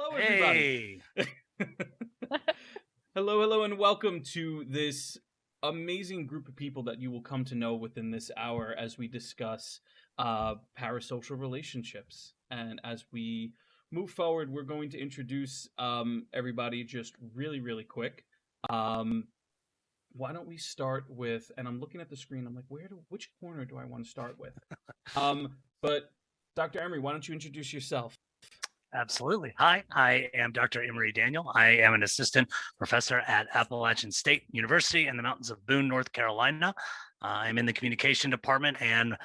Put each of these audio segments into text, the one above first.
Hello, everybody. Hey. Hello, and welcome to this amazing group of people that you will come to know within this hour as we discuss parasocial relationships. And as we move forward, we're going to introduce everybody just really quick. Why don't we start with? And I'm looking at the screen. I'm like, which corner do I want to start with? But Dr. Emory, why don't you introduce yourself? Absolutely. Hi, I am Dr. Emory Daniel. I am an assistant professor at Appalachian State University in the mountains of Boone, North Carolina. I'm in the communication department, and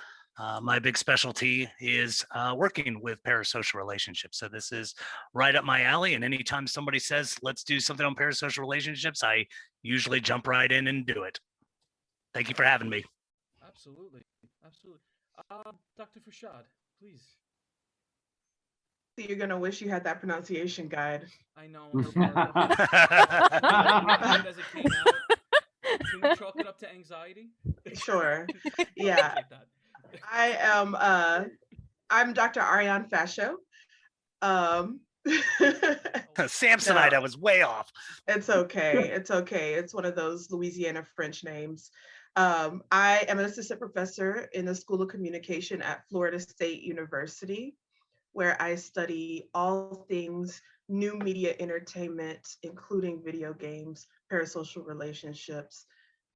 my big specialty is working with parasocial relationships. So this is right up my alley. And anytime somebody says, let's do something on parasocial relationships, I usually jump right in and do it. Thank you for having me. Absolutely. Dr. Ferchaud, please. You're gonna wish you had that pronunciation guide. I know. As it came out, can we chalk it up to anxiety? Sure. Yeah. I'm Dr. Arienne Ferchaud. Samsonite, I was way off. It's okay. It's one of those Louisiana French names. I am an assistant professor in the School of Communication at Florida State University, where I study all things new media entertainment, including video games, parasocial relationships,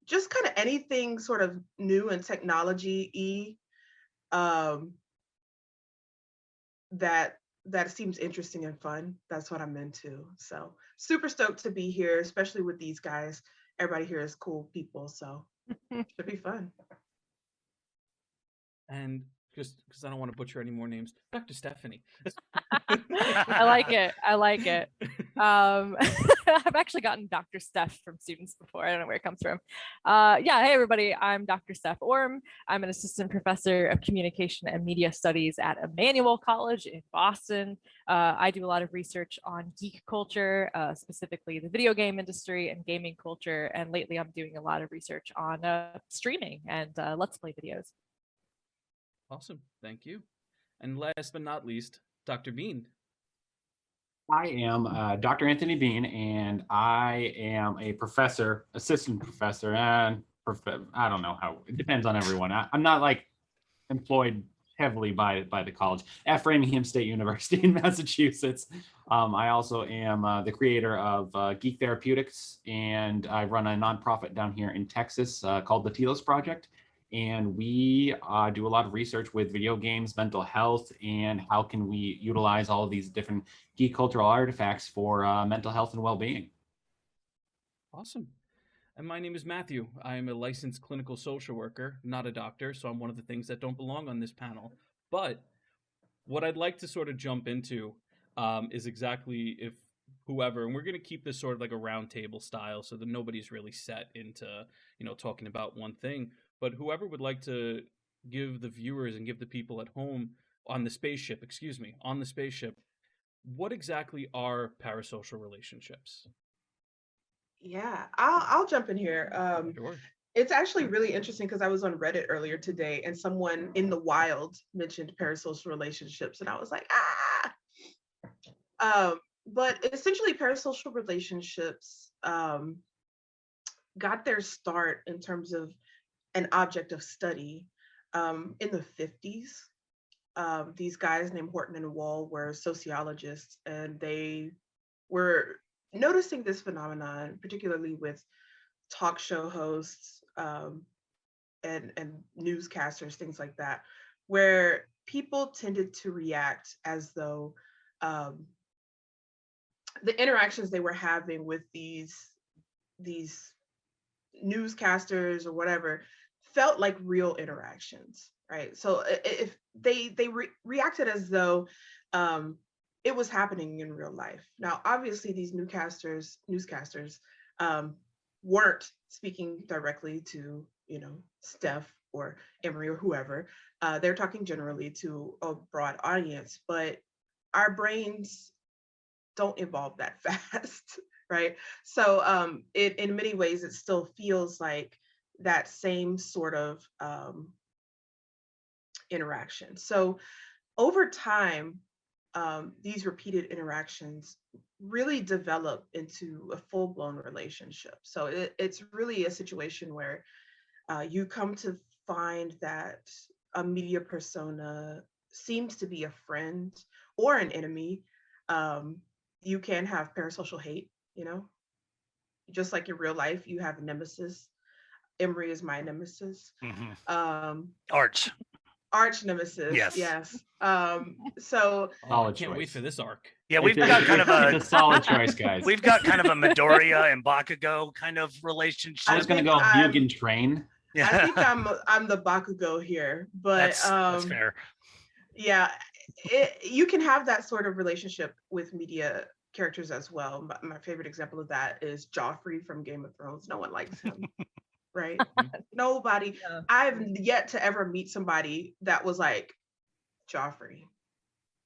just kind of anything sort of new and technology-y that seems interesting and fun. That's what I'm into. So super stoked to be here, especially with these guys. Everybody here is cool people, so should be fun. And just because I don't want to butcher any more names, Dr. Stephanie. I like it. I've actually gotten Dr. Steph from students before. I don't know where it comes from. Hey everybody, I'm Dr. Steph Orme. I'm an assistant professor of communication and media studies at Emmanuel College in Boston. I do a lot of research on geek culture, specifically the video game industry and gaming culture. And lately I'm doing a lot of research on streaming and Let's Play videos. Awesome, thank you. And last but not least, Dr. Bean. I am Dr. Anthony Bean, and I am a professor, assistant professor, and I don't know how, it depends on everyone. I'm not like employed heavily by the college at Framingham State University in Massachusetts. I also am the creator of Geek Therapeutics, and I run a nonprofit down here in Texas called the Telos Project. And we do a lot of research with video games, mental health, and how can we utilize all of these different geek cultural artifacts for mental health and well-being. Awesome. And my name is Matthew. I am a licensed clinical social worker, not a doctor, so I'm one of the things that don't belong on this panel. But what I'd like to sort of jump into is exactly if whoever, and we're going to keep this sort of like a round table style so that nobody's really set into, talking about one thing. But whoever would like to give the viewers and give the people at home on the spaceship, what exactly are parasocial relationships? Yeah, I'll jump in here. Sure. It's actually really interesting because I was on Reddit earlier today and someone in the wild mentioned parasocial relationships, and I was like, but essentially parasocial relationships got their start in terms of an object of study in the 50s. These guys named Horton and Wall were sociologists, and they were noticing this phenomenon, particularly with talk show hosts and newscasters, things like that, where people tended to react as though the interactions they were having with these newscasters or whatever felt like real interactions, right? So if they reacted as though it was happening in real life. Now, obviously, these newscasters weren't speaking directly to Steph or Emory or whoever. They're talking generally to a broad audience, but our brains don't evolve that fast. Right. So in many ways, it still feels like that same sort of interaction. So over time, these repeated interactions really develop into a full-blown relationship. So it's really a situation where you come to find that a media persona seems to be a friend or an enemy. You can have parasocial hate, you know, just like in real life, you have a nemesis. Emory is my nemesis. Arch. Arch nemesis, Yes. yes. So Oh, I Solid can't wait choice. for this arc. Yeah, we've It's got kind of it's a solid choice, guys. we've got kind of a Midoriya and Bakugo kind of relationship. I was gonna think go I'm- Mugen Train. Yeah, I think I'm the Bakugo here, but that's fair. yeah, you can have that sort of relationship with media characters as well. My favorite example of that is Joffrey from Game of Thrones. No one likes him, right? Nobody. Yeah. I've yet to ever meet somebody that was like Joffrey.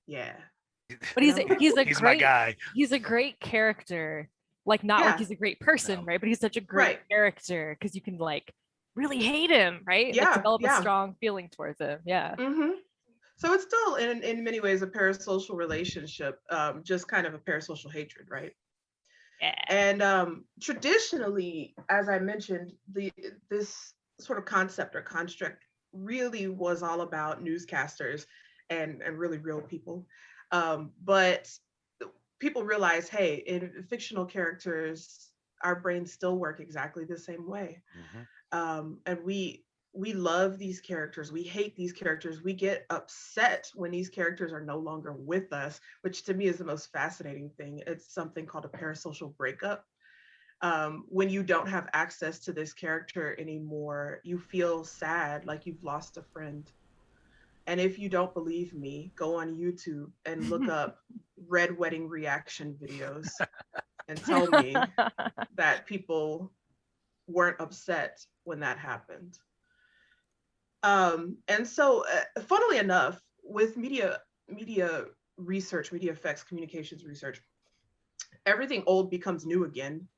Yeah. But You know? he's a He's my great guy. he's a great character. Like not like Yeah. he's a great person, No. right? But he's such a great Right. character because you can like really hate him, right? And, like, Yeah, develop yeah. a strong feeling towards him. Yeah. Mm-hmm. So it's still in many ways a parasocial relationship, just kind of a parasocial hatred, right? Yeah. And traditionally, as I mentioned, this sort of concept or construct really was all about newscasters and really real people. But people realize, hey, in fictional characters, our brains still work exactly the same way. And we love these characters, we hate these characters, we get upset when these characters are no longer with us, which to me is the most fascinating thing. It's something called a parasocial breakup. When you don't have access to this character anymore, you feel sad, like you've lost a friend. And if you don't believe me, go on YouTube and look up Red Wedding reaction videos and tell me that people weren't upset when that happened. And so, funnily enough, with media research, media effects, communications research, everything old becomes new again,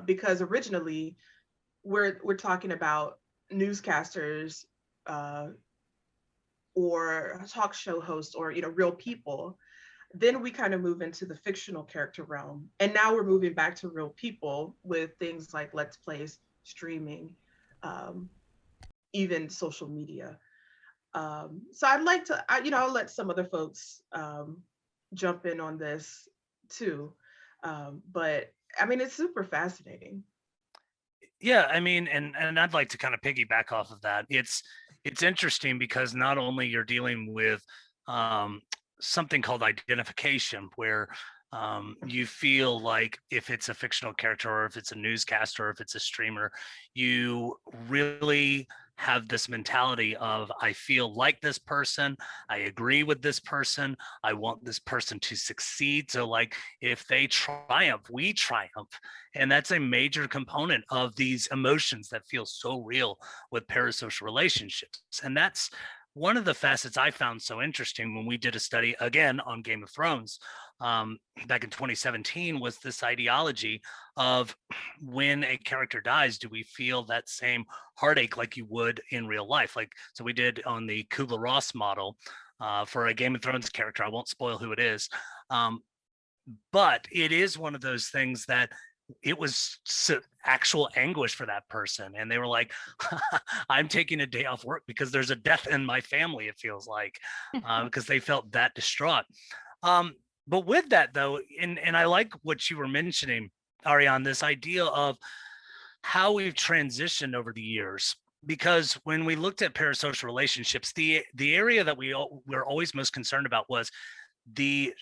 because originally we're talking about newscasters or talk show hosts or real people. Then we kind of move into the fictional character realm, and now we're moving back to real people with things like Let's Plays, streaming, even social media. So I'd like to, I'll let some other folks jump in on this too. But I mean, it's super fascinating. Yeah, I mean, and I'd like to kind of piggyback off of that. It's interesting because not only you're dealing with something called identification, where you feel like if it's a fictional character or if it's a newscaster or if it's a streamer, you really have this mentality of, I feel like this person, I agree with this person, I want this person to succeed. So like if they triumph, we triumph. And that's a major component of these emotions that feel so real with parasocial relationships. And that's one of the facets I found so interesting when we did a study again on Game of Thrones back in 2017, was this ideology of when a character dies, do we feel that same heartache like you would in real life? Like, so we did on the Kubler-Ross model for a Game of Thrones character. I won't spoil who it is, but it is one of those things that it was actual anguish for that person. And they were like, I'm taking a day off work because there's a death in my family, it feels like, because they felt that distraught. But with that though, and I like what you were mentioning, Ariane, this idea of how we've transitioned over the years. Because when we looked at parasocial relationships, the area that we're always most concerned about was the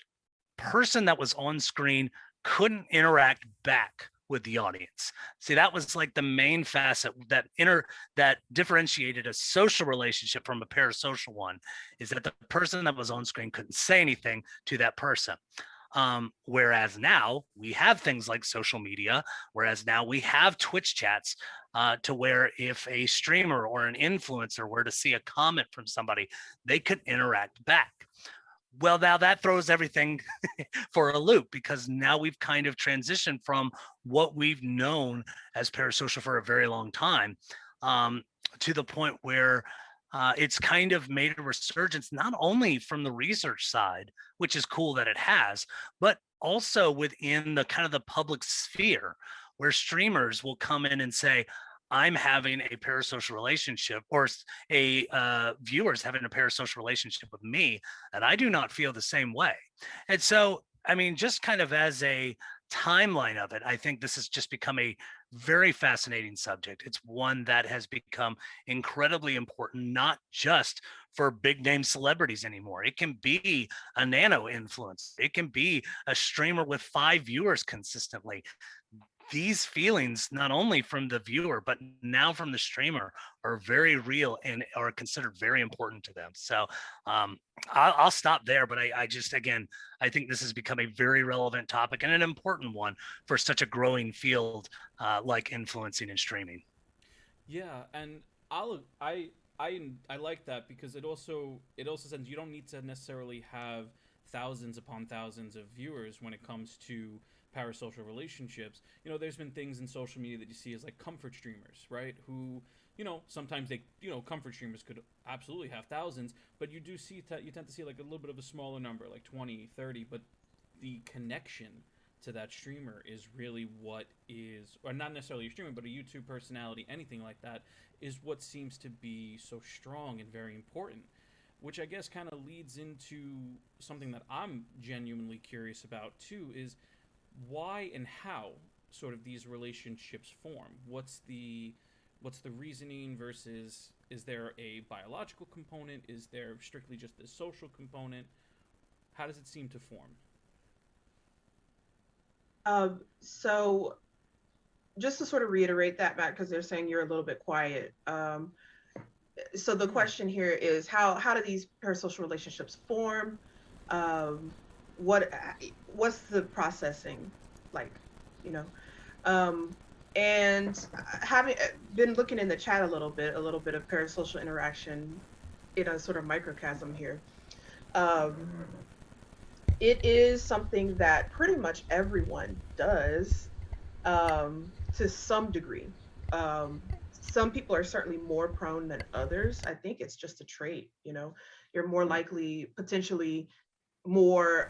person that was on screen couldn't interact back with the audience. See, that was like the main facet that differentiated a social relationship from a parasocial one, is that the person that was on screen couldn't say anything to that person. Whereas now we have things like social media, whereas now we have Twitch chats to where if a streamer or an influencer were to see a comment from somebody, they could interact back. Well, now that throws everything for a loop, because now we've kind of transitioned from what we've known as parasocial for a very long time to the point where it's kind of made a resurgence, not only from the research side, which is cool that it has, but also within the kind of the public sphere, where streamers will come in and say, I'm having a parasocial relationship, or a viewer's having a parasocial relationship with me, and I do not feel the same way. And so, I mean, just kind of as a timeline of it, I think this has just become a very fascinating subject. It's one that has become incredibly important, not just for big name celebrities anymore. It can be a nano influence. It can be a streamer with 5 viewers consistently. These feelings, not only from the viewer, but now from the streamer, are very real and are considered very important to them. So I'll stop there, but I just, again, I think this has become a very relevant topic and an important one for such a growing field like influencing and streaming. Yeah, and I like that because it also says you don't need to necessarily have thousands upon thousands of viewers when it comes to parasocial relationships. There's been things in social media that you see as like comfort streamers, right? Who, sometimes comfort streamers could absolutely have thousands, but you tend to see like a little bit of a smaller number, like 20, 30, but the connection to that streamer is really what is, or not necessarily a streamer, but a YouTube personality, anything like that, is what seems to be so strong and very important. Which I guess kind of leads into something that I'm genuinely curious about too, is why and how sort of these relationships form. What's the reasoning versus, is there a biological component? Is there strictly just a social component? How does it seem to form? So just to sort of reiterate that, Matt, because they're saying you're a little bit quiet. So the question here is how do these parasocial relationships form? What's the processing like, and having been looking in the chat a little bit of parasocial interaction in a sort of microcosm here. It is something that pretty much everyone does to some degree. Some people are certainly more prone than others. I think it's just a trait, you're more likely, potentially more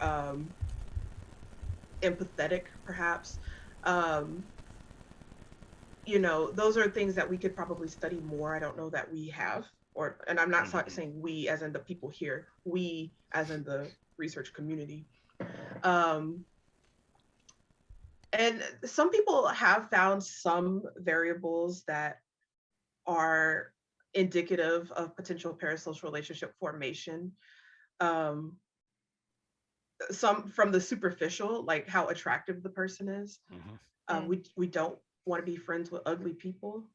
empathetic, perhaps. Those are things that we could probably study more. I don't know that we have, and I'm not saying we as in the people here, we as in the research community. And some people have found some variables that are indicative of potential parasocial relationship formation. Some from the superficial, like how attractive the person is. We don't want to be friends with ugly people.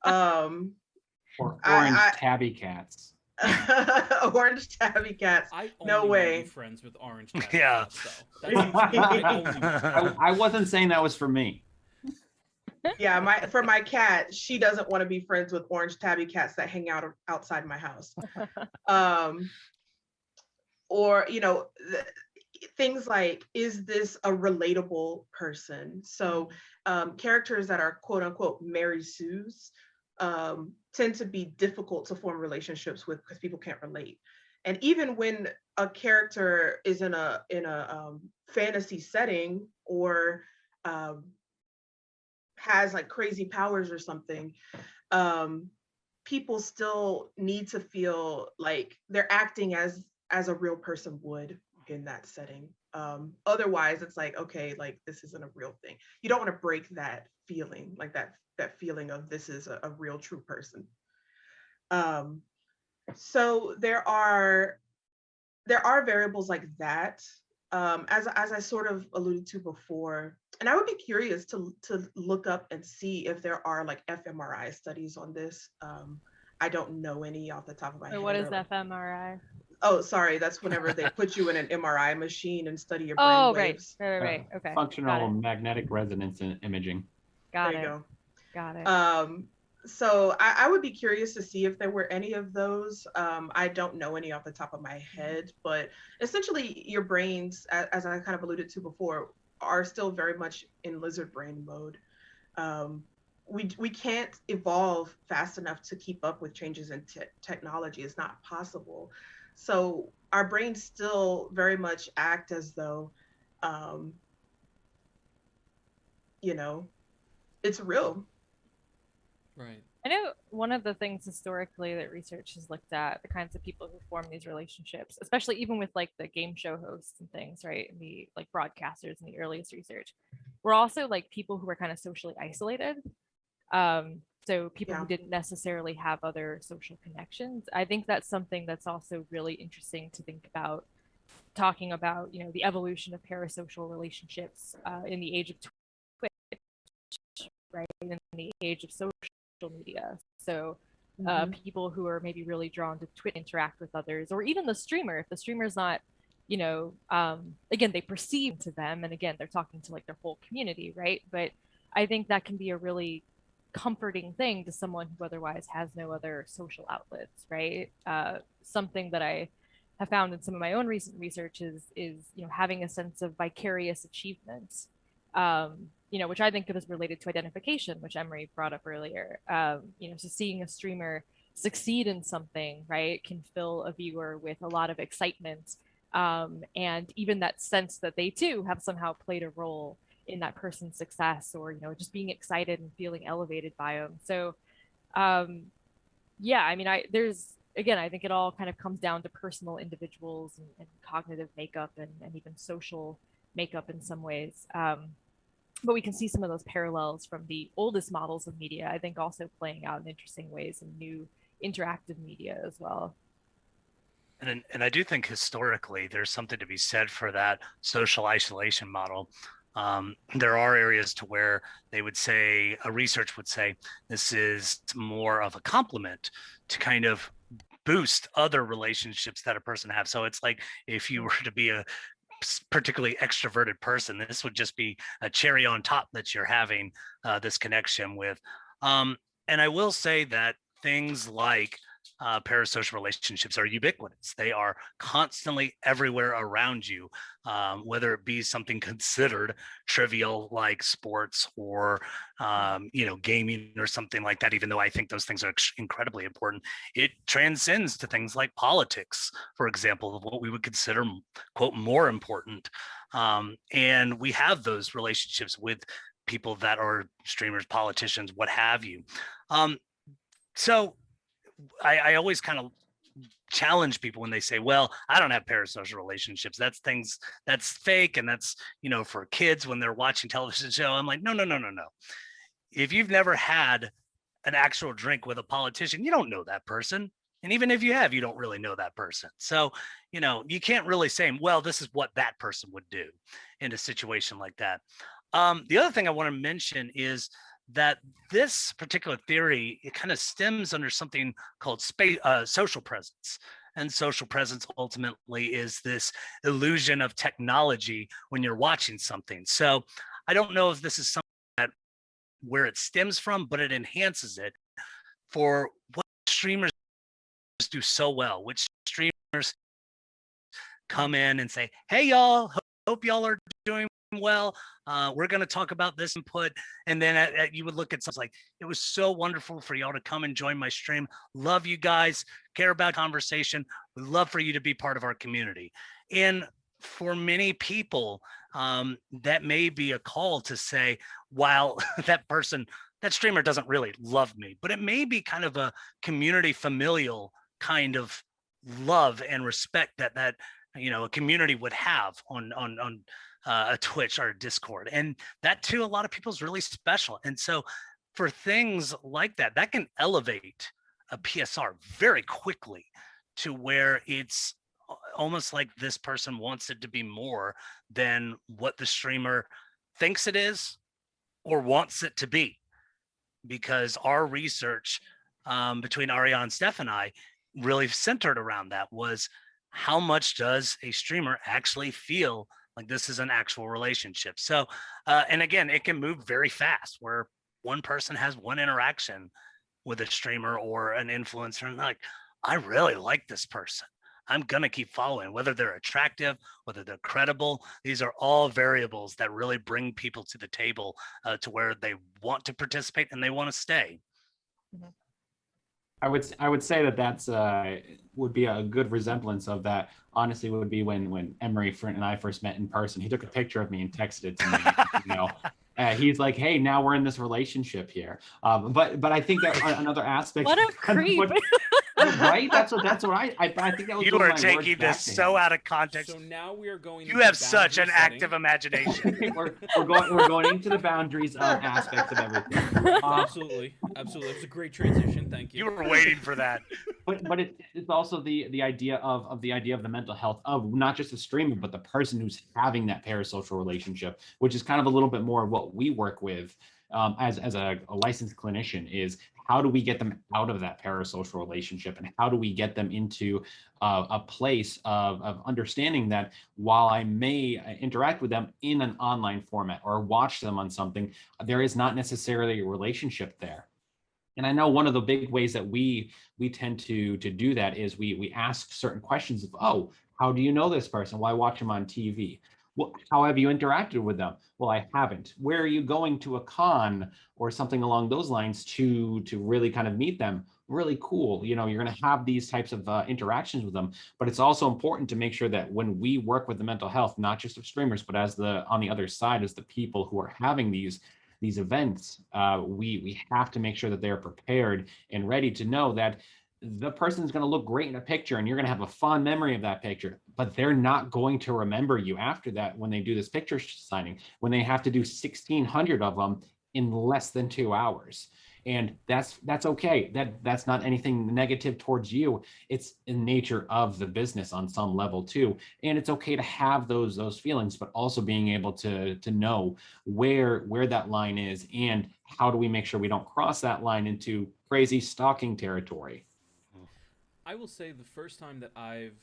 Or orange tabby cats. Orange tabby cats. No way. Want to be friends with orange tabby Yeah. cats, though. I wasn't saying that was for me. Yeah, for my cat, she doesn't want to be friends with orange tabby cats that hang out outside my house. Or, things like, is this a relatable person? So characters that are quote unquote Mary Sue's tend to be difficult to form relationships with because people can't relate. And even when a character is in a fantasy setting or has like crazy powers or something, people still need to feel like they're acting as a real person would in that setting. Otherwise, it's like, okay, like this isn't a real thing. You don't want to break that feeling, like that feeling of this is a real true person. So there are variables like that, as I sort of alluded to before, and I would be curious to look up and see if there are like fMRI studies on this. I don't know any off the top of my head. What is fMRI? Oh, sorry, that's whenever they put you in an MRI machine and study your brain Oh, waves. right. Okay. Functional magnetic resonance imaging. There you go. Got it. So I would be curious to see if there were any of those. I don't know any off the top of my head, but essentially your brains, as I kind of alluded to before, are still very much in lizard brain mode. we can't evolve fast enough to keep up with changes in technology. It's not possible. So our brains still very much act as though, um, you know, it's real. Right. I know one of the things historically that research has looked at, the kinds of people who form these relationships, especially even with like the game show hosts and things, right? And the like broadcasters in the earliest research, were also like people who were kind of socially isolated. So people Yeah. who didn't necessarily have other social connections. I think that's something that's also really interesting to think about, talking about, you know, the evolution of parasocial relationships in the age of Twitch, right? In the age of social media. So people who are maybe really drawn to Twitch interact with others, or even the streamer. If the streamer's not, you know, again, they perceive to them, and again, they're talking to like their whole community, right? But I think that can be a really comforting thing to someone who otherwise has no other social outlets, right? Something that I have found in some of my own recent research is you know, having a sense of vicarious achievement, you know, which I think is related to identification, which Emory brought up earlier. You know, so seeing a streamer succeed in something, right, can fill a viewer with a lot of excitement, and even that sense that they too have somehow played a role in that person's success, or you know, just being excited and feeling elevated by them. So yeah, I mean, there's, again, I think it all kind of comes down to personal individuals and cognitive makeup, and even social makeup in some ways. But we can see some of those parallels from the oldest models of media, I think, also playing out in interesting ways in new interactive media as well. And I do think historically there's something to be said for that social isolation model. There are areas to where they would say, a research would say, this is more of a complement to kind of boost other relationships that a person has. So it's like if you were to be a particularly extroverted person, this would just be a cherry on top that you're having this connection with. And I will say that things like parasocial relationships are ubiquitous. They are constantly everywhere around you, whether it be something considered trivial like sports, or you know, gaming or something like that. Even though I think those things are incredibly important, it transcends to things like politics, for example, of what we would consider, quote, more important. And we have those relationships with people that are streamers, politicians, what have you. So I always kind of challenge people when they say, well, I don't have parasocial relationships. That's things that's fake. And that's, you know, for kids when they're watching television show. I'm like, no. If you've never had an actual drink with a politician, you don't know that person. And even if you have, you don't really know that person. So, you know, you can't really say, well, this is what that person would do in a situation like that. The other thing I want to mention is that this particular theory, it kind of stems under something called social presence. And social presence ultimately is this illusion of technology when you're watching something. So I don't know if this is something that where it stems from, but it enhances it for what streamers do so well, which streamers come in and say, hey, y'all, hope y'all are doing well. We're going to talk about this input. And then you would look at something like, it was so wonderful for y'all to come and join my stream. Love you guys, care about conversation. We'd love for you to be part of our community. And for many people, that may be a call to say, while that streamer doesn't really love me, but it may be kind of a community familial kind of love and respect that you know, a community would have on a Twitch or a Discord. And that too, a lot of people is really special. And so for things like that, that can elevate a PSR very quickly to where it's almost like this person wants it to be more than what the streamer thinks it is or wants it to be. Because our research between Arienne, Steph, and I really centered around that was, how much does a streamer actually feel like this is an actual relationship? So, and again, it can move very fast where one person has one interaction with a streamer or an influencer and like, I really like this person. I'm going to keep following, whether they're attractive, whether they're credible. These are all variables that really bring people to the table to where they want to participate and they want to stay. I would say that that's would be a good resemblance of that. Honestly, would be when Emory and I first met in person. He took a picture of me and texted it to me. You know, he's like, "Hey, now we're in this relationship here." But I think that another aspect. What a creep! Right? That's what I think that was. You are taking this so out of context. So now we are going. You have such an active imagination. we're going into the boundaries of aspects of everything. Absolutely. It was a great transition. Thank you. You were waiting for that. But it's also the idea of the mental health of not just the streamer, but the person who's having that parasocial relationship, which is kind of a little bit more of what we work with as a licensed clinician. Is how do we get them out of that parasocial relationship, and how do we get them into a place of understanding that while I may interact with them in an online format or watch them on something, there is not necessarily a relationship there. And I know one of the big ways that we tend to do that is we ask certain questions of, oh, how do you know this person? Well, I watch them on TV. Well, how have you interacted with them? Well, I haven't. Where are you going to a con or something along those lines to really kind of meet them? Really cool. You know, you're going to have these types of interactions with them, but it's also important to make sure that when we work with the mental health, not just of streamers, but as on the other side, as the people who are having these events, we have to make sure that they're prepared and ready to know that the person's going to look great in a picture and you're going to have a fond memory of that picture, but they're not going to remember you after that when they do this picture signing, when they have to do 1,600 of them in less than 2 hours. And that's okay. That's not anything negative towards you. It's in nature of the business on some level too. And it's okay to have those feelings, but also being able to know where that line is and how do we make sure we don't cross that line into crazy stalking territory. I will say the first time that I've,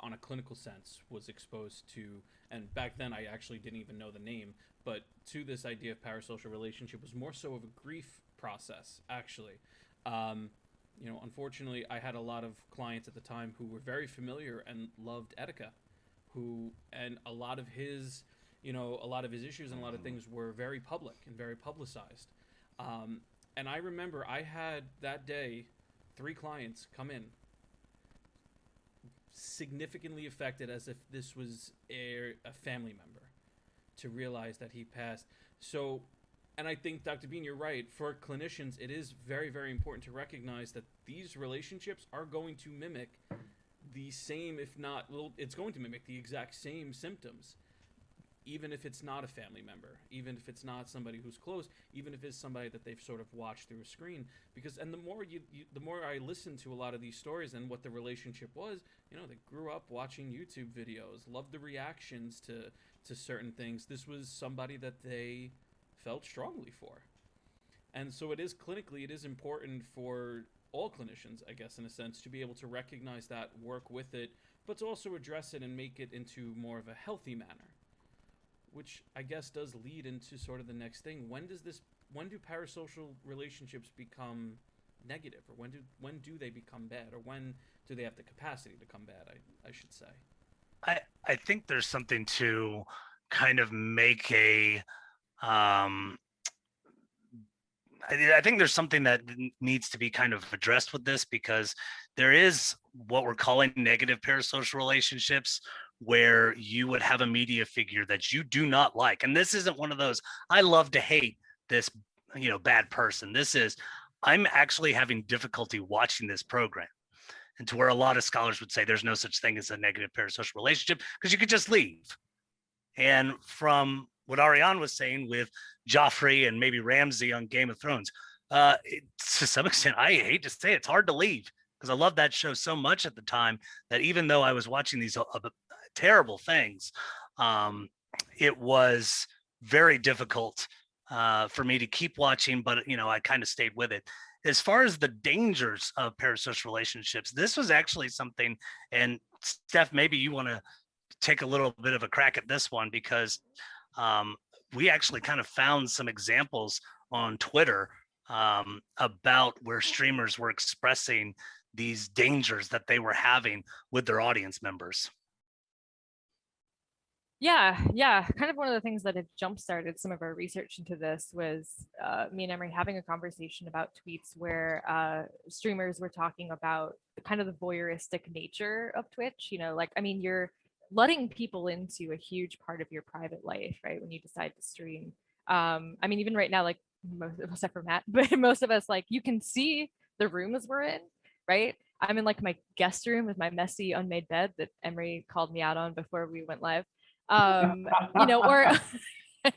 on a clinical sense, was exposed to, and back then I actually didn't even know the name, but to this idea of parasocial relationship was more so of a grief process, actually. Unfortunately, I had a lot of clients at the time who were very familiar and loved Etika, and a lot of his issues and a lot of things were very public and very publicized. And I remember I had that day 3 clients come in significantly affected as if this was a family member, to realize that he passed. So, and I think, Dr. Bean, you're right. For clinicians, it is very, very important to recognize that these relationships are going to mimic the same, if not, well, it's going to mimic the exact same symptoms, even if it's not a family member, even if it's not somebody who's close, even if it's somebody that they've sort of watched through a screen. Because, and the more I listen to a lot of these stories and what the relationship was, they grew up watching YouTube videos, loved the reactions to certain things. This was somebody that they felt strongly for. And so it is important for all clinicians, I guess, in a sense, to be able to recognize that, work with it, but to also address it and make it into more of a healthy manner, which I guess does lead into sort of the next thing. When do parasocial relationships become negative, or when do they become bad, or when do they have the capacity to become bad, I should say? I think there's something to kind of make I think there's something that needs to be kind of addressed with this, because there is what we're calling negative parasocial relationships, where you would have a media figure that you do not like. And this isn't one of those, I love to hate this, bad person. This is, I'm actually having difficulty watching this program. And to where a lot of scholars would say there's no such thing as a negative parasocial relationship, because you could just leave. And from what Arienne was saying with Joffrey and maybe Ramsay on Game of Thrones, to some extent, I hate to say it's hard to leave, because I loved that show so much at the time that even though I was watching these terrible things, it was very difficult for me to keep watching, but I kind of stayed with it. As far as the dangers of parasocial relationships, this was actually something, and Steph, maybe you want to take a little bit of a crack at this one, because we actually kind of found some examples on Twitter about where streamers were expressing these dangers that they were having with their audience members. Yeah. Kind of one of the things that had jump-started some of our research into this was me and Emory having a conversation about tweets where streamers were talking about kind of the voyeuristic nature of Twitch. Like, I mean, you're letting people into a huge part of your private life, right? When you decide to stream. I mean, even right now, like except for Matt, but most of us, like, you can see the rooms we're in, right? I'm in like my guest room with my messy unmade bed that Emory called me out on before we went live. Or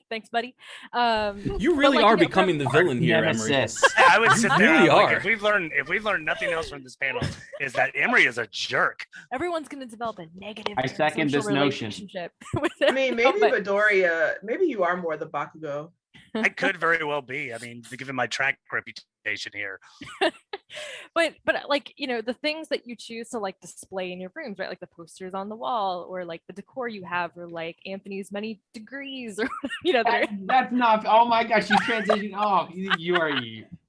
thanks, buddy. You really like, are becoming the villain here, Emory. Nemesis. I would sit there. really Like, are. if we've learned nothing else from this panel, is that Emory is a jerk. Everyone's going to develop a negative. I second social this notion. relationship with I mean, it. maybe Midoriya, maybe you are more the Bakugo. I could very well be. I mean, given my track reputation here. but like, the things that you choose to like display in your rooms, right? Like the posters on the wall, or like the decor you have, or like Anthony's many degrees, or That's not. Oh my gosh, you transitioned. Oh, you are.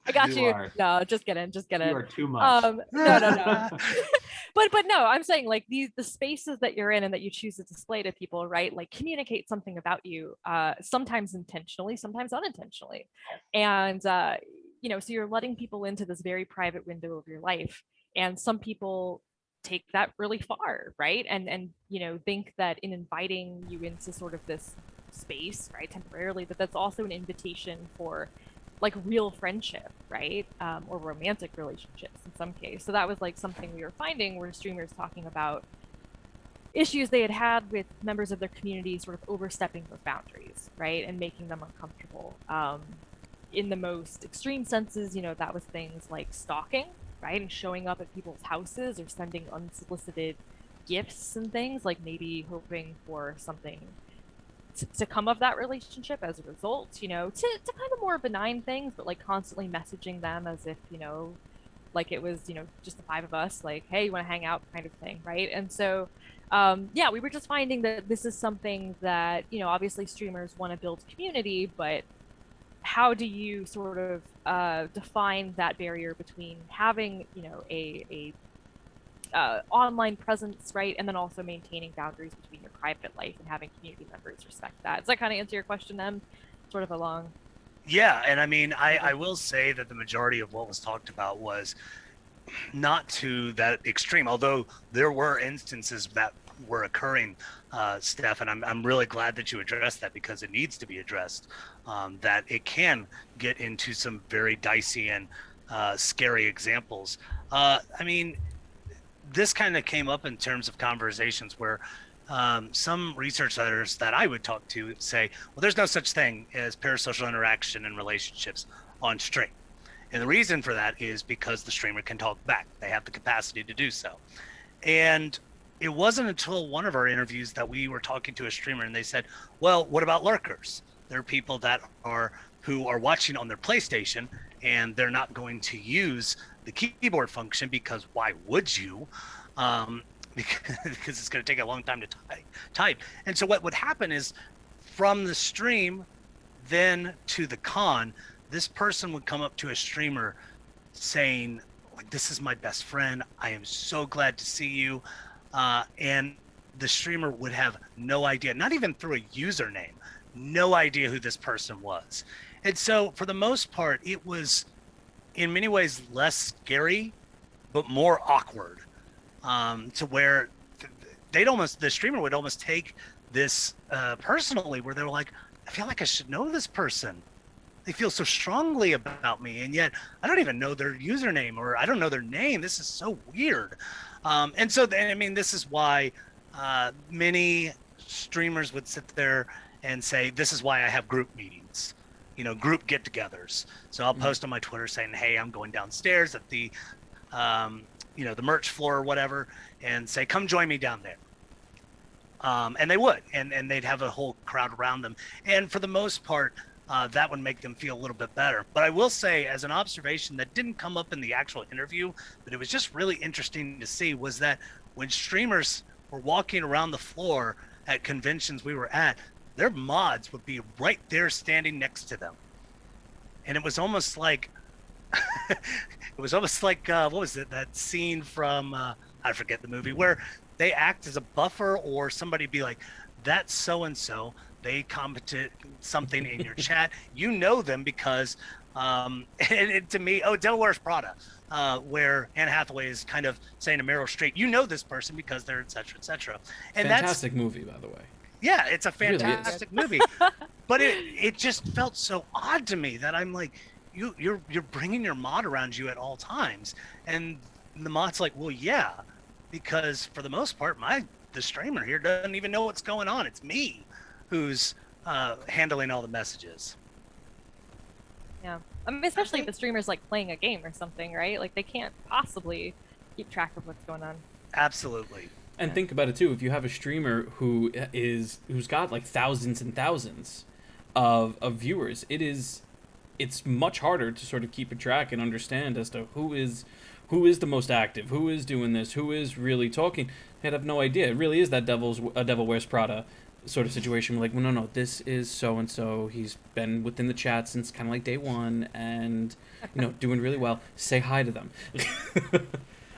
I got you. Are, No, just kidding. you are too much. No. but no, I'm saying like the spaces that you're in and that you choose to display to people, right? Like communicate something about you, sometimes intentionally, sometimes unintentionally. And so you're letting people into this very private window of your life. And some people take that really far, right? And think that in inviting you into sort of this space, right, temporarily, that's also an invitation for like real friendship, right? Or romantic relationships in some case. So that was like something we were finding, where streamers talking about issues they had with members of their community sort of overstepping those boundaries, right? And making them uncomfortable. In the most extreme senses, that was things like stalking, right? And showing up at people's houses or sending unsolicited gifts and things, like maybe hoping for something to come of that relationship as a result, to kind of more benign things, but like constantly messaging them as if, like it was, just the five of us, like, hey, you want to hang out kind of thing, right? And so, we were just finding that this is something that, obviously streamers want to build community, but how do you sort of define that barrier between having, a online presence, right? And then also maintaining boundaries between your private life and having community members respect that. Does that kind of answer your question, Em? Sort of along. Yeah, and I mean, I will say that the majority of what was talked about was not to that extreme, although there were instances that were occurring, Steph, and I'm really glad that you addressed that, because it needs to be addressed, that it can get into some very dicey and scary examples. I mean, this kind of came up in terms of conversations where some researchers that I would talk to say, well, there's no such thing as parasocial interaction in relationships on stream. And the reason for that is because the streamer can talk back. They have the capacity to do so. And it wasn't until one of our interviews that we were talking to a streamer and they said, well, what about lurkers? There are people who are watching on their PlayStation and they're not going to use the keyboard function, because why would you? Because it's going to take a long time to type. And so what would happen is, from the stream then to the con, this person would come up to a streamer saying, like, this is my best friend, I am so glad to see you. And the streamer would have no idea, not even through a username, no idea who this person was. And so for the most part, it was in many ways less scary, but more awkward, to where the streamer would almost take this personally, where they were like, I feel like I should know this person. They feel so strongly about me, and yet I don't even know their username, or I don't know their name. This is so weird. And so, this is why many streamers would sit there and say, this is why I have group meetings, group get-togethers. So I'll post on my Twitter saying, hey, I'm going downstairs at the, the merch floor or whatever, and say, come join me down there. And they would, and they'd have a whole crowd around them. And for the most part, that would make them feel a little bit better. But I will say, as an observation that didn't come up in the actual interview, but it was just really interesting to see, was that when streamers were walking around the floor at conventions we were at, their mods would be right there standing next to them. And it was almost like, it was almost like what was it, that scene from I forget the movie, where they act as a buffer, or somebody be like, that's so and so, they commented something in your chat, you know them because and to me, oh, Devil Wears Prada, where Anne Hathaway is kind of saying to Meryl Streep, you know this person because they're et cetera, et cetera. And Fantastic movie, by the way. yeah, it's a It really is. fantastic movie. But it just felt so odd to me that I'm like, you're bringing your mod around you at all times, and the mod's like, well, yeah, because for the most part, the streamer here doesn't even know what's going on. It's me who's handling all the messages. Yeah. I mean, especially if the streamer's like playing a game or something, right? Like they can't possibly keep track of what's going on. Absolutely. And think about it too. If you have a streamer who's got like thousands and thousands of viewers, it's much harder to sort of keep a track and understand as to who is the most active, who is doing this, who is really talking. I'd have no idea. It really is that Devil Wears Prada sort of situation. Like, well, no, this is so and so. He's been within the chat since kind of like day one, and doing really well. Say hi to them.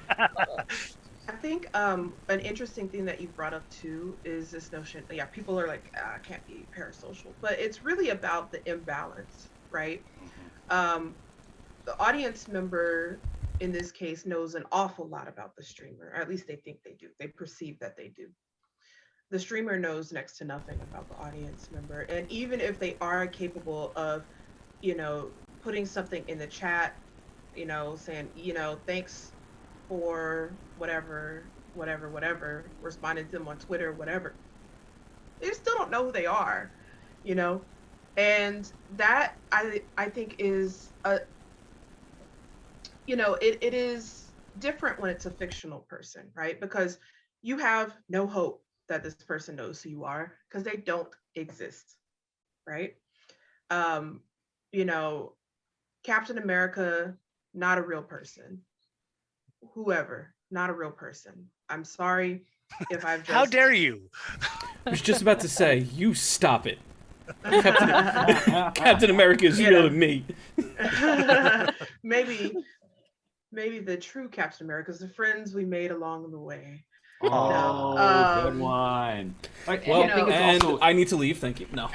I think an interesting thing that you brought up too is this notion. Yeah, people are like, I can't be parasocial, but it's really about the imbalance, right? The audience member in this case knows an awful lot about the streamer, or at least they think they do. They perceive that they do. The streamer knows next to nothing about the audience member, and even if they are capable of, putting something in the chat, saying, thanks for whatever, responding to them on Twitter, whatever, they still don't know who they are, and that I think is it is different when it's a fictional person, right? Because you have no hope that this person knows who you are because they don't exist, right? Captain America, not a real person. Whoever, not a real person. I'm sorry if I've just... How dare you? I was just about to say, you stop it. Captain America is real to me. Maybe the true Captain America is the friends we made along the way. Oh, good one. Well, and also... I need to leave. Thank you. No.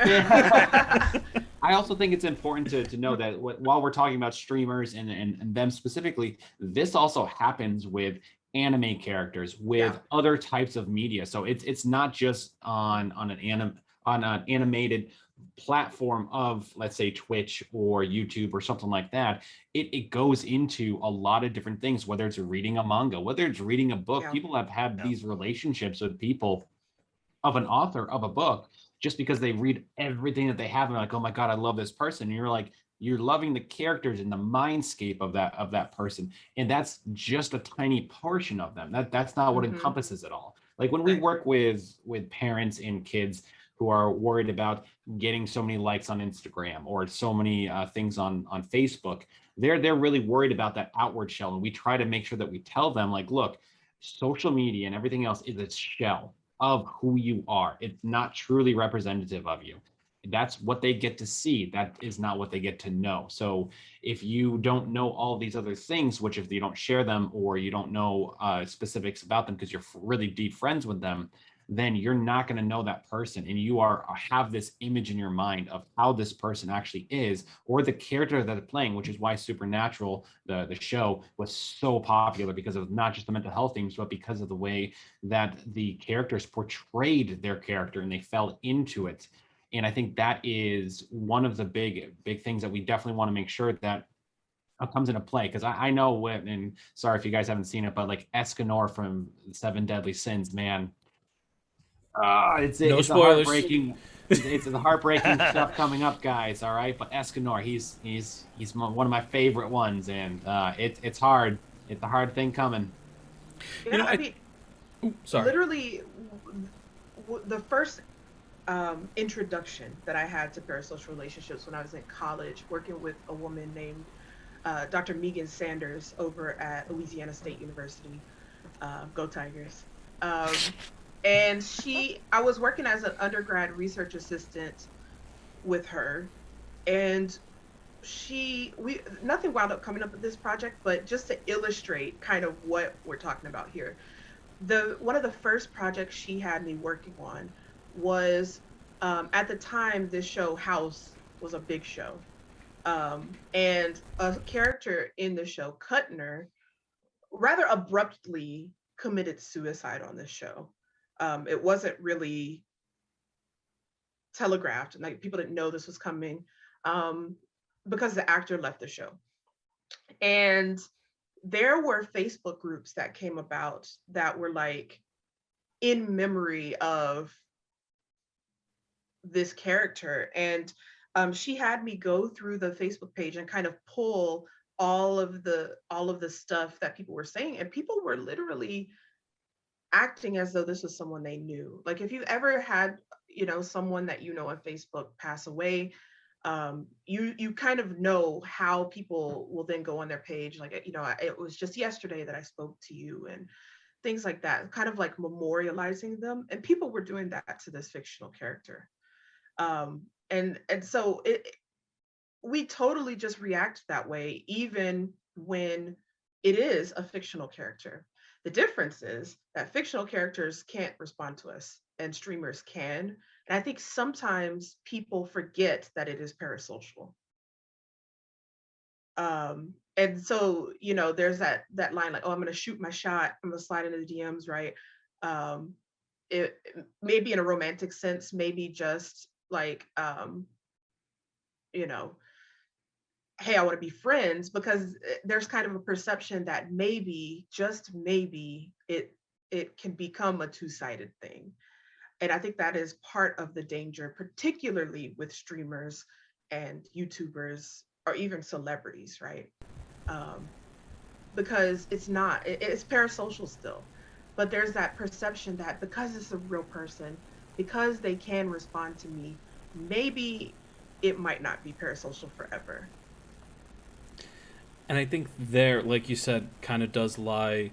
I also think it's important to know that while we're talking about streamers and them specifically, this also happens with anime characters, with other types of media. So it's not just on an animated platform of, let's say, Twitch or YouTube or something like that. It goes into a lot of different things, whether it's reading a manga, whether it's reading a book. People have had these relationships with people of an author of a book just because they read everything that they have and like, oh my God, I love this person. And you're like, you're loving the characters and the mindscape of that person. And that's just a tiny portion of them. That's not what encompasses it all. Like when we work with parents and kids who are worried about getting so many likes on Instagram or so many things on Facebook, they're really worried about that outward shell. And we try to make sure that we tell them, like, look, social media and everything else is a shell of who you are. It's not truly representative of you. That's what they get to see. That is not what they get to know. So if you don't know all these other things, which if you don't share them or you don't know specifics about them because you're really deep friends with them, then you're not going to know that person, and you have this image in your mind of how this person actually is, or the character that they're playing, which is why Supernatural, the show, was so popular, because of not just the mental health themes, but because of the way that the characters portrayed their character and they fell into it. And I think that is one of the big things that we definitely want to make sure that comes into play, because I know and sorry if you guys haven't seen it, but like Escanor from Seven Deadly Sins, man. It's heartbreaking. It's the heartbreaking stuff coming up, guys. All right, but Escanor, he's one of my favorite ones, and it's hard. It's a hard thing coming. Sorry. Literally, the first introduction that I had to parasocial relationships when I was in college, working with a woman named Dr. Megan Sanders over at Louisiana State University. Go Tigers. And I was working as an undergrad research assistant with her, and nothing wound up coming up with this project, but just to illustrate kind of what we're talking about here, one of the first projects she had me working on was, at the time, this show House was a big show, and a character in the show, Kuttner, rather abruptly committed suicide on this show. It wasn't really telegraphed, like people didn't know this was coming, because the actor left the show. And there were Facebook groups that came about that were like in memory of this character. And she had me go through the Facebook page and kind of pull all of the stuff that people were saying, and people were literally acting as though this was someone they knew. Like, if you ever had, someone that on Facebook pass away, you kind of know how people will then go on their page, like, it was just yesterday that I spoke to you, and things like that, kind of like memorializing them. And people were doing that to this fictional character. And so we totally just react that way, even when it is a fictional character. The difference is that fictional characters can't respond to us and streamers can. And I think sometimes people forget that it is parasocial. And so, there's that line, like, oh, I'm going to shoot my shot, I'm going to slide into the DMs, right? It maybe in a romantic sense, maybe just like, hey, I want to be friends, because there's kind of a perception that maybe, just maybe, it can become a two-sided thing. And I think that is part of the danger, particularly with streamers and YouTubers, or even celebrities, right? Because it's parasocial still, but there's that perception that because it's a real person, because they can respond to me, maybe it might not be parasocial forever. And I think there, like you said, kind of does lie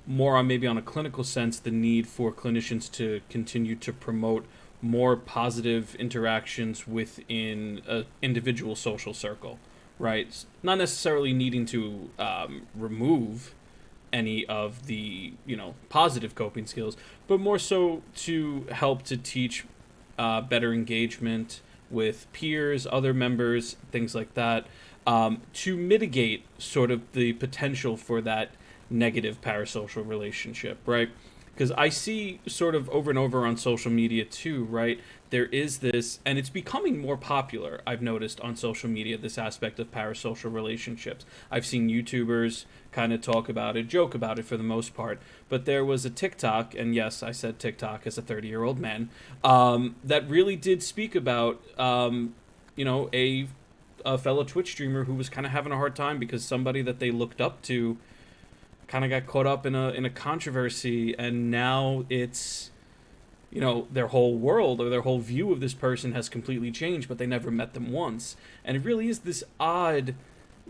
more on, maybe on a clinical sense, the need for clinicians to continue to promote more positive interactions within an individual social circle, right? Not necessarily needing to remove any of the positive coping skills, but more so to help to teach better engagement with peers, other members, things like that, to mitigate sort of the potential for that negative parasocial relationship, right? Because I see sort of over and over on social media too, right? There is this, and it's becoming more popular, I've noticed on social media, this aspect of parasocial relationships. I've seen YouTubers kind of talk about it, joke about it for the most part. But there was a TikTok, and yes, I said TikTok as a 30-year-old man, that really did speak about, a fellow Twitch streamer who was kind of having a hard time because somebody that they looked up to kind of got caught up in a controversy, and now it's their whole world or their whole view of this person has completely changed, but they never met them once. And it really is this odd,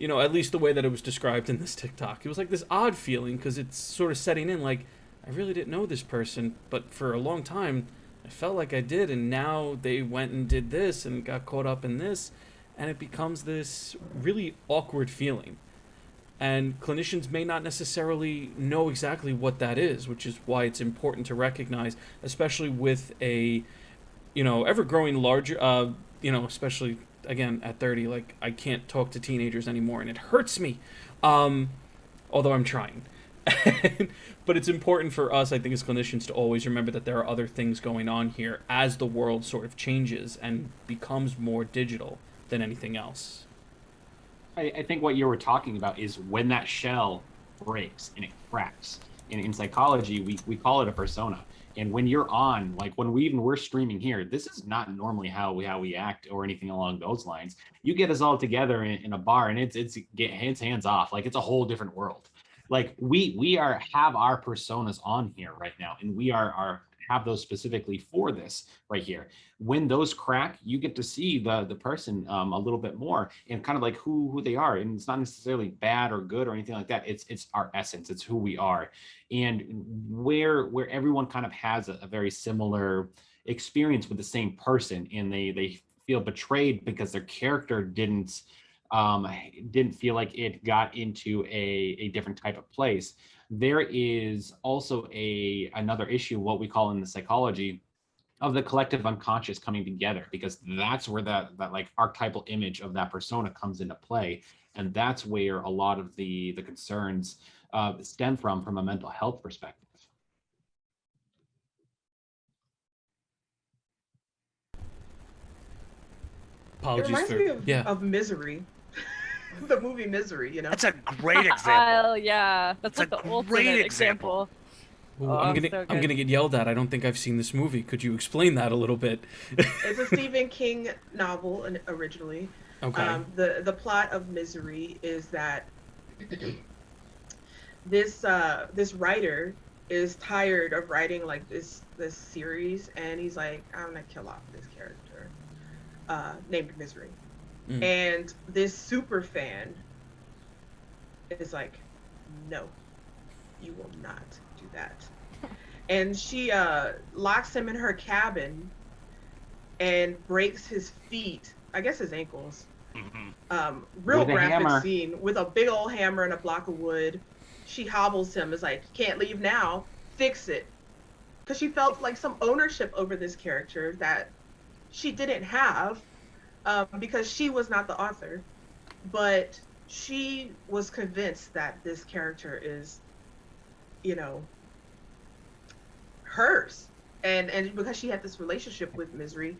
at least the way that it was described in this TikTok, it was like this odd feeling, because it's sort of setting in like, I really didn't know this person, but for a long time I felt like I did, and now they went and did this and got caught up in this, and it becomes this really awkward feeling. And clinicians may not necessarily know exactly what that is, which is why it's important to recognize, especially with a, ever-growing larger, especially, again, at 30, like, I can't talk to teenagers anymore, and it hurts me, although I'm trying. But it's important for us, I think, as clinicians to always remember that there are other things going on here as the world sort of changes and becomes more digital than anything else. I think what you were talking about is when that shell breaks and it cracks. In psychology, we call it a persona. And when you're on, like when we're streaming here, this is not normally how we act or anything along those lines. You get us all together in a bar, and it's hands off. Like, it's a whole different world. Like, we have our personas on here right now, and we have those specifically for this right here. When those crack, you get to see the person a little bit more, and kind of like who they are. And it's not necessarily bad or good or anything like that. It's our essence. It's who we are. And where everyone kind of has a very similar experience with the same person, and they feel betrayed because their character didn't didn't feel like it got into a different type of place. There is also another issue, what we call in the psychology, of the collective unconscious coming together, because that's where that like archetypal image of that persona comes into play, and that's where a lot of the concerns stem from a mental health perspective. It Apologies reminds for me yeah. of Misery, the movie Misery. You know, That's a great example. Oh yeah, that's It's like a the great ultimate example. example. Ooh, Oh, I'm so gonna good. get yelled at. I don't think I've seen this movie. Could you explain that a little bit? it's a Stephen King novel originally. Okay. The plot of Misery is that this writer is tired of writing like this series, and he's like, I'm gonna kill off this character named Misery. Mm. And this super fan is like, no, you will not do that. And she locks him in her cabin and breaks his feet, I guess his ankles. Real With a graphic hammer. scene with a big old hammer and a block of wood. She hobbles him, is like, can't leave now, fix it. Because she felt like some ownership over this character that she didn't have, because she was not the author. But she was convinced that this character is, you know, hers. And because she had this relationship with Misery,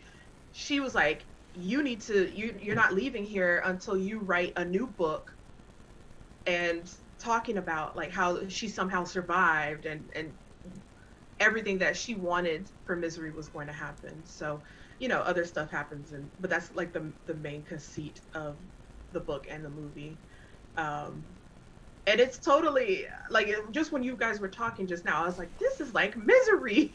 she was like, you're not leaving here until you write a new book and talking about like how she somehow survived, and everything that she wanted for Misery was going to happen. So, you know, other stuff happens, but that's like the main conceit of the book and the movie. And it's totally like, just when you guys were talking just now, I was like, this is like Misery.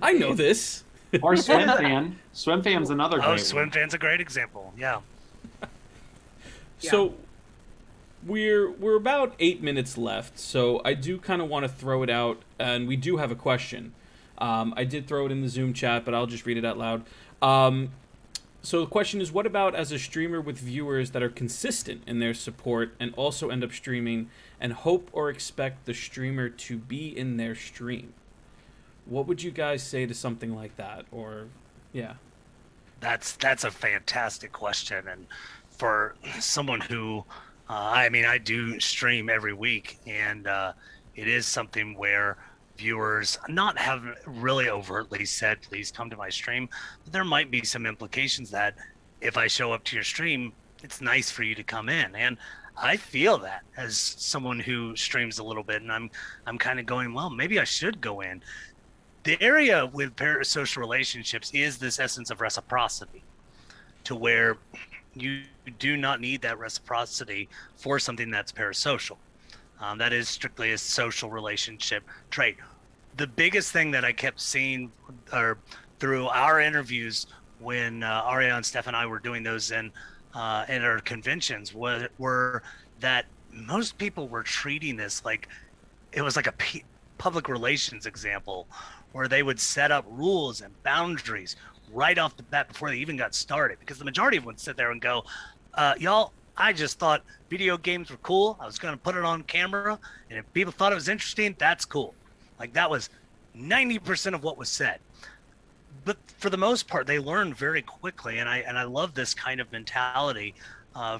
I know this. Or Swim Fan. Swim Fan's another great Oh, one. Swim Fan's a great example. Yeah. So we're about 8 minutes left, so I do kind of want to throw it out, and we do have a question. I did throw it in the Zoom chat, but I'll just read it out loud. So the question is, what about as a streamer with viewers that are consistent in their support and also end up streaming and hope or expect the streamer to be in their stream? What would you guys say to something like that? Or, yeah. That's a fantastic question, and for someone who, I mean, I do stream every week, and it is something where viewers not have really overtly said, please come to my stream, but there might be some implications that if I show up to your stream, it's nice for you to come in. And I feel that as someone who streams a little bit, and I'm kind of going, well, maybe I should go in. The area with parasocial relationships is this essence of reciprocity, to where you do not need that reciprocity for something that's parasocial. That is strictly a social relationship trait. The biggest thing that I kept seeing, or through our interviews when Arienne, Steph, and I were doing those in our conventions, were that most people were treating this like it was like a public relations example, where they would set up rules and boundaries right off the bat before they even got started. Because the majority of them would sit there and go, y'all, I just thought video games were cool. I was going to put it on camera, and if people thought it was interesting, that's cool. Like, that was 90% of what was said. But for the most part, they learned very quickly, and I love this kind of mentality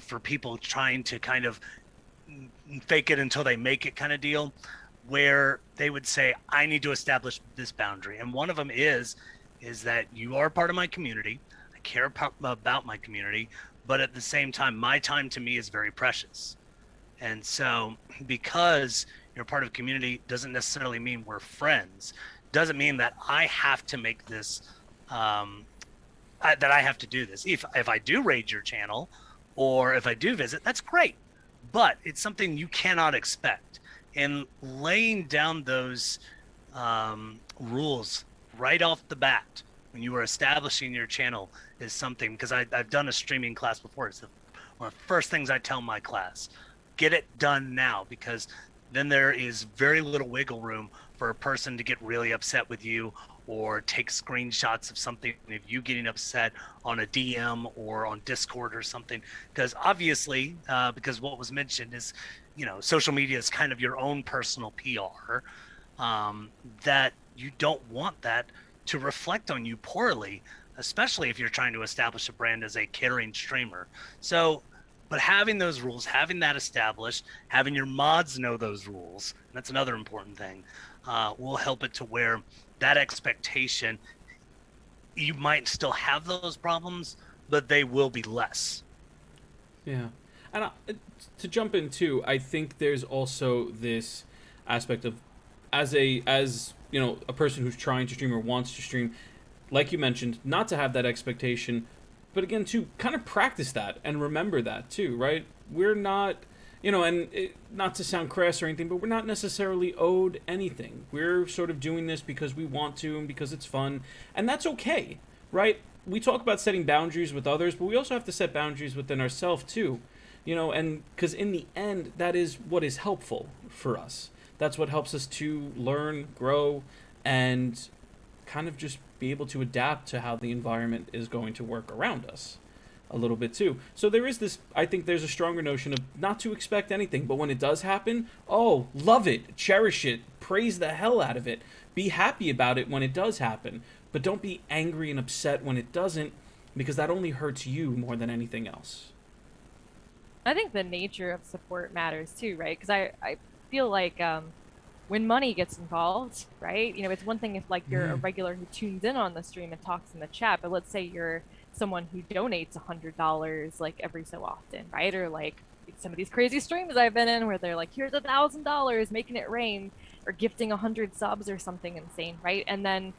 for people trying to kind of fake it until they make it kind of deal, where they would say, I need to establish this boundary. And one of them is that you are part of my community. I care about my community, but at the same time, my time to me is very precious. And so because you're part of a community doesn't necessarily mean we're friends. Doesn't mean that I have to make this, that I have to do this. If I do raid your channel, or if I do visit, that's great. But it's something you cannot expect. And laying down those rules right off the bat when you are establishing your channel is something, because I've done a streaming class before. It's one of the first things I tell my class: get it done now, because then there is very little wiggle room for a person to get really upset with you or take screenshots of something of you getting upset on a DM or on Discord or something. Because obviously, because what was mentioned is, social media is kind of your own personal PR, that you don't want that to reflect on you poorly, especially if you're trying to establish a brand as a caring streamer. So, but having those rules, having that established, having your mods know those rules, and that's another important thing, will help it to where that expectation, you might still have those problems, but they will be less. Yeah. And to jump in too, I think there's also this aspect of, as a person who's trying to stream or wants to stream, like you mentioned, not to have that expectation, but again, to kind of practice that and remember that too, right? We're not, not to sound crass or anything, but we're not necessarily owed anything. We're sort of doing this because we want to and because it's fun, and that's okay, right? We talk about setting boundaries with others, but we also have to set boundaries within ourselves too, and because in the end, that is what is helpful for us. That's what helps us to learn, grow, and kind of just be able to adapt to how the environment is going to work around us a little bit too. So there is this, I think there's a stronger notion of not to expect anything, but when it does happen, love it, cherish it, praise the hell out of it, be happy about it when it does happen, but don't be angry and upset when it doesn't, because that only hurts you more than anything else. I think the nature of support matters too, right? Because I feel like when money gets involved, right? It's one thing if like you're a regular who tunes in on the stream and talks in the chat, but let's say you're someone who donates $100 like every so often, right? Or like some of these crazy streams I've been in where they're like, here's $1,000, making it rain, or gifting 100 subs or something insane, right? And then,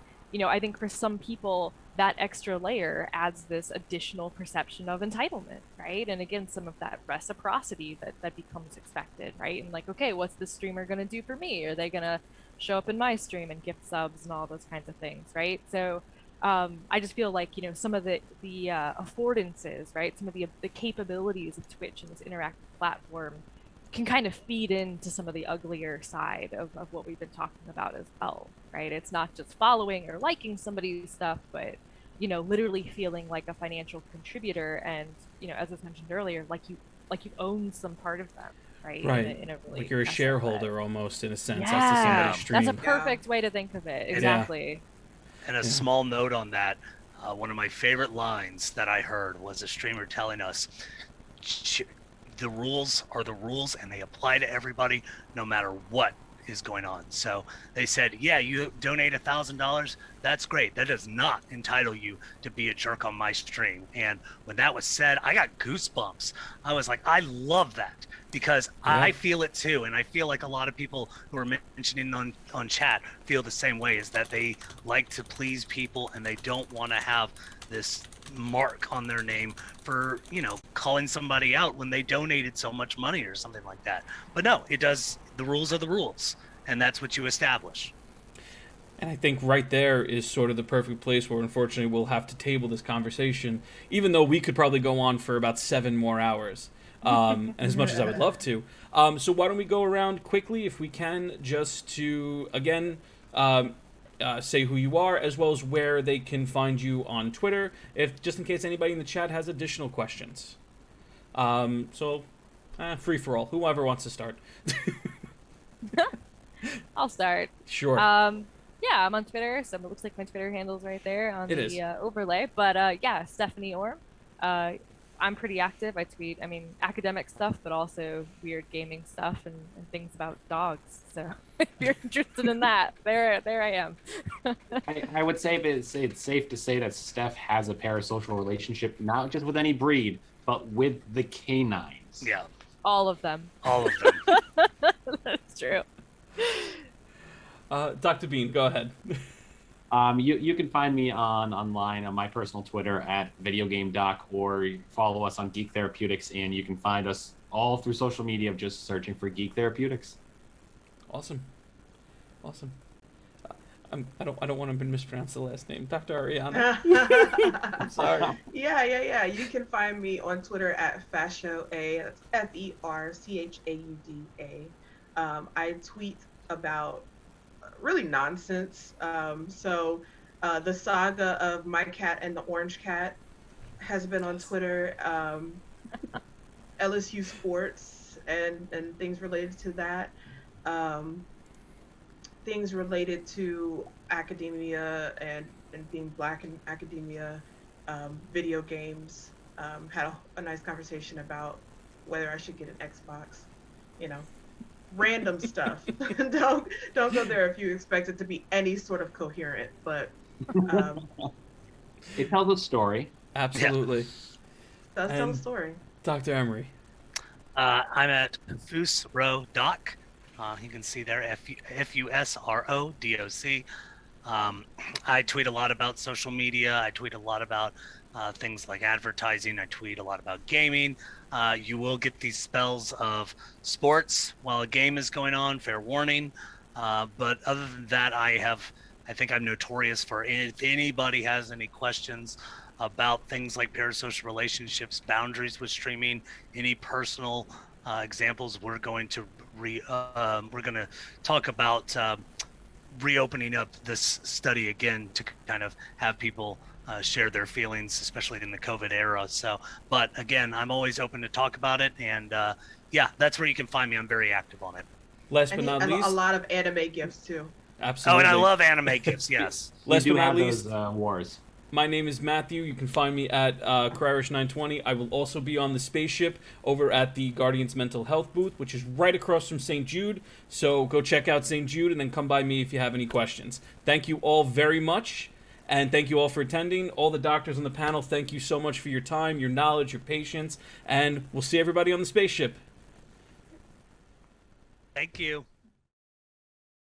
I think for some people that extra layer adds this additional perception of entitlement, right? And again, some of that reciprocity that becomes expected, right? And like, okay, what's this streamer gonna do for me? Are they gonna show up in my stream and gift subs and all those kinds of things, right? So I just feel like, some of the affordances, right? Some of the capabilities of Twitch and this interactive platform can kind of feed into some of the uglier side of what we've been talking about as well, right? It's not just following or liking somebody's stuff, but, literally feeling like a financial contributor and, as was mentioned earlier, like you own some part of them, right? Right. In a really like you're a shareholder way. almost, in a sense, Yeah, as to somebody's stream. that's a perfect way to think of it. Exactly. And a small note on that, one of my favorite lines that I heard was a streamer telling us, the rules are the rules and they apply to everybody no matter what is going on. So they said, yeah, you donate $1,000, that's great. That does not entitle you to be a jerk on my stream. And when that was said, I got goosebumps. I was like, I love that, because I feel it too. And I feel like a lot of people who are mentioning on chat feel the same way, is that they like to please people and they don't want to have this mark on their name for, calling somebody out when they donated so much money or something like that. But no, it does. The rules are the rules, and that's what you establish. And I think right there is sort of the perfect place where, unfortunately, we'll have to table this conversation, even though we could probably go on for about 7 more hours, and as much as I would love to. So why don't we go around quickly, if we can, just to, again, say who you are, as well as where they can find you on Twitter, just in case anybody in the chat has additional questions. Free for all. Whoever wants to start. I'll start. Sure. Yeah, I'm on Twitter, so it looks like my Twitter handle's right there on the overlay. But yeah, Stephanie Orme. I'm pretty active. I tweet, academic stuff, but also weird gaming stuff and things about dogs. So if you're interested in that, there I am. I would say it's safe to say that Steph has a parasocial relationship, not just with any breed, but with the canines. Yeah. All of them. All of them. That's true. Dr. Bean, go ahead. You can find me online on my personal Twitter at videogamedoc, or follow us on Geek Therapeutics, and you can find us all through social media of just searching for Geek Therapeutics. Awesome. I don't want to mispronounce the last name, Dr. Ariane. I'm sorry. Yeah. You can find me on Twitter at Ferchaud, that's Ferchauda. I tweet about really nonsense. So The saga of my cat and the orange cat has been on Twitter. LSU sports and things related to that. Things related to academia and being Black in academia, video games. Had a nice conversation about whether I should get an Xbox, you know, random stuff. don't go there if you expect it to be any sort of coherent, but It tells a story. Absolutely. does tell a And- story. Dr. Emory. I'm at Fusro Doc. You can see there FUSRODOC. I tweet a lot about social media. I tweet a lot about things like advertising. I tweet a lot about gaming. You will get these spells of sports while a game is going on, fair warning. But other than that, I think I'm notorious for if anybody has any questions about things like parasocial relationships, boundaries with streaming, any personal examples, we're going to talk about reopening up this study again to kind of have people share their feelings, especially in the COVID era. So, but again, I'm always open to talk about it, and yeah, that's where you can find me. I'm very active on it. Last And but not least, a lot of anime gifts too. absolutely. Oh, and I love anime gifts. Yes. Last We do but not have least, those wars. my name is Matthew. You can find me at Careerish920. I will also be on the spaceship over at the Guardians Mental Health booth, which is right across from St. Jude. So go check out St. Jude and then come by me if you have any questions. Thank you all very much. And thank you all for attending. All the doctors on the panel, thank you so much for your time, your knowledge, your patience. And we'll see everybody on the spaceship. Thank you.